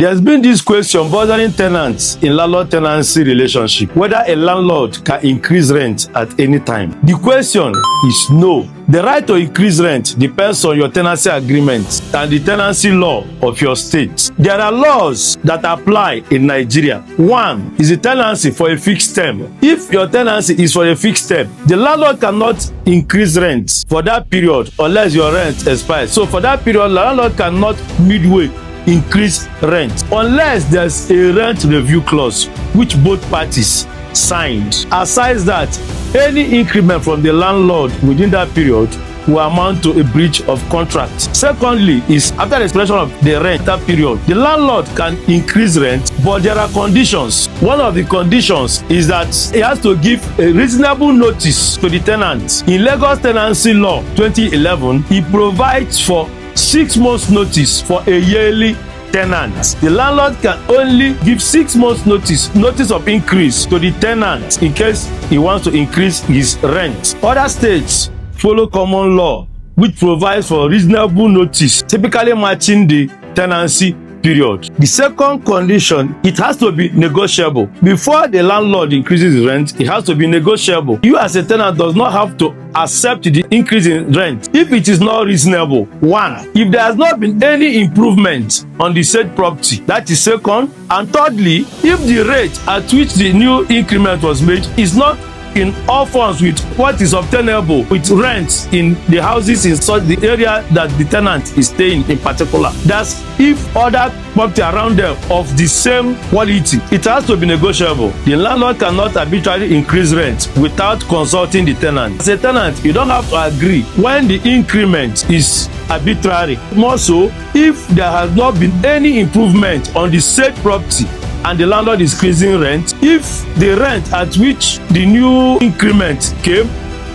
There's been this question bothering tenants in landlord-tenancy relationship, whether a landlord can increase rent at any time. The question is no. The right to increase rent depends on your tenancy agreement and the tenancy law of your state. There are laws that apply in Nigeria. One is the tenancy for a fixed term. If your tenancy is for a fixed term, the landlord cannot increase rent for that period unless your rent expires. So for that period, the landlord cannot midway increase rent unless there's a rent review clause which both parties signed. Aside that, any increment from the landlord within that period will amount to a breach of contract. Secondly, is after the expiration of the rent that period, the landlord can increase rent, but there are conditions. One of the conditions is that he has to give a reasonable notice to the tenant. In Lagos Tenancy Law 2011, he provides for 6 months notice for a yearly tenant. The landlord can only give 6 months notice of increase to the tenant in case he wants to increase his rent. Other states follow common law which provides for reasonable notice, typically matching the tenancy period. The second condition, it has to be negotiable. Before the landlord increases the rent, it has to be negotiable. You as a tenant does not have to accept the increase in rent if it is not reasonable. One, if there has not been any improvement on the said property, that is second. And thirdly, if the rate at which the new increment was made is not in all forms with what is obtainable with rents in the houses in such the area that the tenant is staying in particular. That's if other property around them of the same quality, it has to be negotiable. The landlord cannot arbitrarily increase rent without consulting the tenant. As a tenant, you don't have to agree when the increment is arbitrary. More so, if there has not been any improvement on the said property and the landlord is increasing rent, if the rent at which the new increment came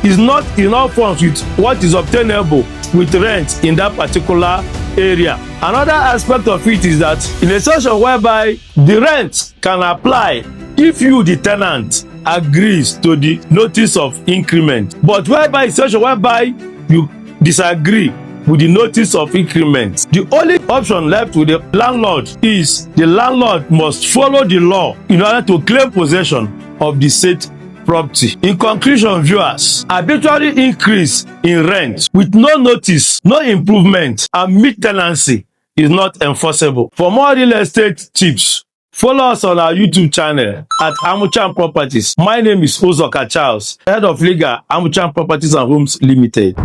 is not in all forms with what is obtainable with rent in that particular area. Another aspect of it is that in a situation whereby the rent can apply if you, the tenant, agrees to the notice of increment, but whereby a situation whereby you disagree with the notice of increment, the only option left with the landlord is the landlord must follow the law in order to claim possession of the said property. In conclusion, viewers, arbitrary increase in rent with no notice, no improvement, and mid-tenancy is not enforceable. For more real estate tips, follow us on our YouTube channel at Amuchan Properties. My name is Ozoka Charles, head of legal Amuchan Properties and Homes Limited.